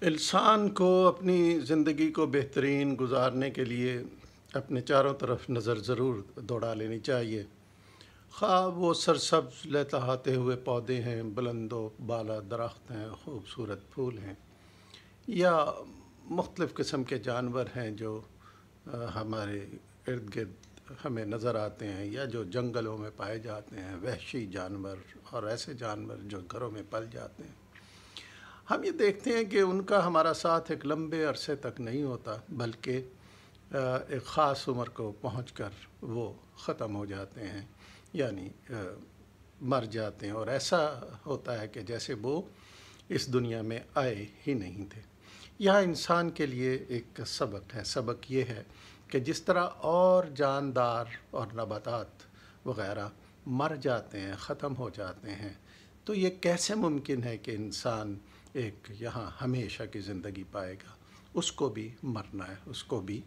انسان کو اپنی زندگی کو بہترین گزارنے کے لیے اپنے چاروں طرف نظر ضرور دوڑا لینی چاہیے، خواہ وہ سرسبز لہلہاتے ہوئے پودے ہیں، بلند و بالا درخت ہیں، خوبصورت پھول ہیں، یا مختلف قسم کے جانور ہیں جو ہمارے ارد گرد ہمیں نظر آتے ہیں، یا جو جنگلوں میں پائے جاتے ہیں، وحشی جانور اور ایسے جانور جو گھروں میں پل جاتے ہیں۔ ہم یہ دیکھتے ہیں کہ ان کا ہمارا ساتھ ایک لمبے عرصے تک نہیں ہوتا، بلکہ ایک خاص عمر کو پہنچ کر وہ ختم ہو جاتے ہیں، یعنی مر جاتے ہیں، اور ایسا ہوتا ہے کہ جیسے وہ اس دنیا میں آئے ہی نہیں تھے۔ یہاں انسان کے لیے ایک سبق ہے۔ سبق یہ ہے کہ جس طرح اور جاندار اور نباتات وغیرہ مر جاتے ہیں، ختم ہو جاتے ہیں، تو یہ کیسے ممکن ہے کہ انسان ایک یہاں ہمیشہ کی زندگی پائے گا؟ اس کو بھی مرنا ہے، اس کو بھی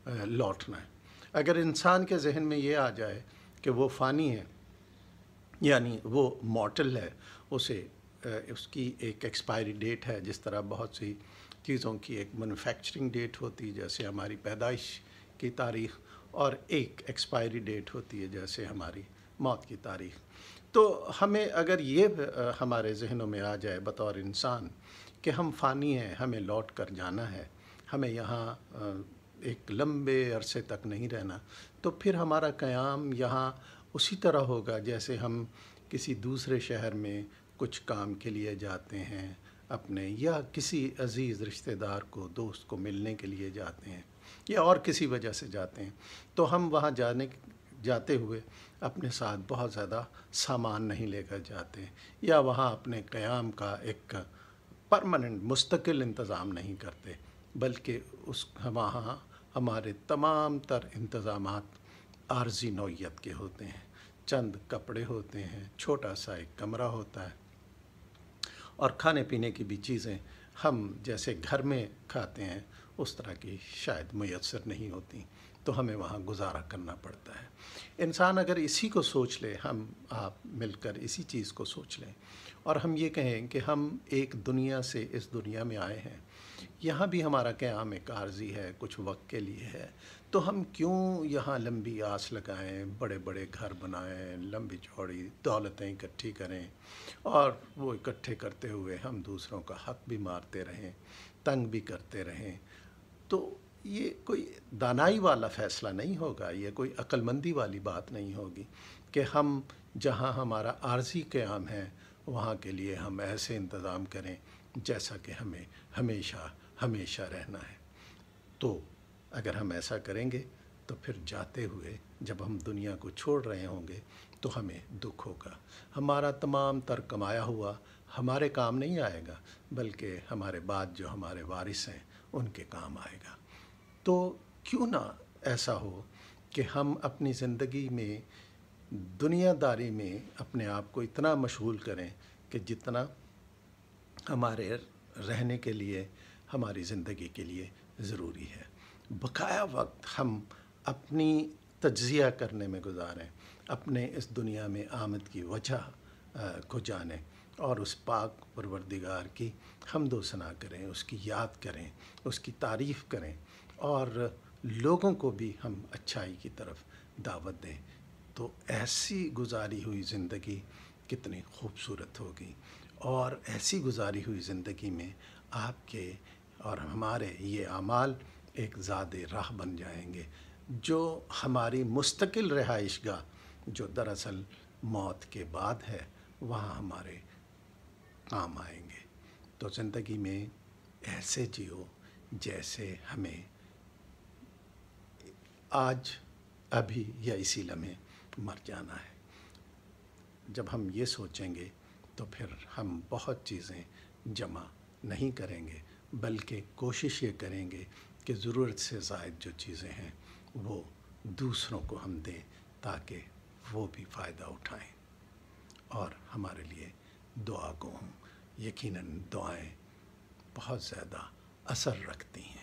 لوٹنا ہے۔ اگر انسان کے ذہن میں یہ آ جائے کہ وہ فانی ہے، یعنی وہ مورٹل ہے، اس کی ایک ایکسپائری ڈیٹ ہے، جس طرح بہت سی چیزوں کی ایک مینوفیکچرنگ ڈیٹ ہوتی ہے، جیسے ہماری پیدائش کی تاریخ، اور ایک ایکسپائری ڈیٹ ہوتی ہے جیسے ہماری موت کی تاریخ۔ تو ہمیں اگر یہ ہمارے ذہنوں میں آ جائے بطور انسان کہ ہم فانی ہیں، ہمیں لوٹ کر جانا ہے، ہمیں یہاں ایک لمبے عرصے تک نہیں رہنا، تو پھر ہمارا قیام یہاں اسی طرح ہوگا جیسے ہم کسی دوسرے شہر میں کچھ کام کے لیے جاتے ہیں اپنے، یا کسی عزیز رشتہ دار کو، دوست کو ملنے کے لیے جاتے ہیں، یا اور کسی وجہ سے جاتے ہیں۔ تو ہم وہاں جاتے ہوئے اپنے ساتھ بہت زیادہ سامان نہیں لے کر جاتے، یا وہاں اپنے قیام کا ایک پرماننٹ مستقل انتظام نہیں کرتے، بلکہ وہاں ہمارے تمام تر انتظامات عارضی نوعیت کے ہوتے ہیں۔ چند کپڑے ہوتے ہیں، چھوٹا سا ایک کمرہ ہوتا ہے، اور کھانے پینے کی بھی چیزیں ہم جیسے گھر میں کھاتے ہیں اس طرح کی شاید میسر نہیں ہوتی، تو ہمیں وہاں گزارا کرنا پڑتا ہے۔ انسان اگر اسی کو سوچ لے، ہم آپ مل کر اسی چیز کو سوچ لیں، اور ہم یہ کہیں کہ ہم ایک دنیا سے اس دنیا میں آئے ہیں، یہاں بھی ہمارا قیام ایک عارضی ہے، کچھ وقت کے لیے ہے، تو ہم کیوں یہاں لمبی آس لگائیں، بڑے بڑے گھر بنائیں، لمبی چوڑی دولتیں اکٹھی کریں، اور وہ اکٹھے کرتے ہوئے ہم دوسروں کا حق بھی مارتے رہیں، تنگ بھی کرتے رہیں؟ تو یہ کوئی دانائی والا فیصلہ نہیں ہوگا، یہ کوئی عقل مندی والی بات نہیں ہوگی کہ ہم جہاں ہمارا عارضی قیام ہے وہاں کے لیے ہم ایسے انتظام کریں جیسا کہ ہمیں ہمیشہ ہمیشہ رہنا ہے۔ تو اگر ہم ایسا کریں گے تو پھر جاتے ہوئے جب ہم دنیا کو چھوڑ رہے ہوں گے تو ہمیں دکھ ہوگا، ہمارا تمام تر کمایا ہوا ہمارے کام نہیں آئے گا، بلکہ ہمارے بعد جو ہمارے وارث ہیں ان کے کام آئے گا۔ تو کیوں نہ ایسا ہو کہ ہم اپنی زندگی میں دنیا داری میں اپنے آپ کو اتنا مشغول کریں کہ جتنا ہمارے رہنے کے لیے، ہماری زندگی کے لیے ضروری ہے، بقایا وقت ہم اپنی تجزیہ کرنے میں گزاریں، اپنے اس دنیا میں آمد کی وجہ کو جانیں، اور اس پاک پروردگار کی حمد و ثنا کریں، اس کی یاد کریں، اس کی تعریف کریں، اور لوگوں کو بھی ہم اچھائی کی طرف دعوت دیں۔ تو ایسی گزاری ہوئی زندگی کتنی خوبصورت ہوگی، اور ایسی گزاری ہوئی زندگی میں آپ کے اور ہمارے یہ اعمال ایک زاد راہ بن جائیں گے، جو ہماری مستقل رہائش گاہ جو دراصل موت کے بعد ہے، وہاں ہمارے کام آئیں گے۔ تو زندگی میں ایسے جیو جیسے ہمیں آج، ابھی، یا اسی لمحے مر جانا ہے۔ جب ہم یہ سوچیں گے تو پھر ہم بہت چیزیں جمع نہیں کریں گے، بلکہ کوشش یہ کریں گے کہ ضرورت سے زائد جو چیزیں ہیں وہ دوسروں کو ہم دیں، تاکہ وہ بھی فائدہ اٹھائیں اور ہمارے لیے دعا گو ہوں۔ یقیناً دعائیں بہت زیادہ اثر رکھتی ہیں۔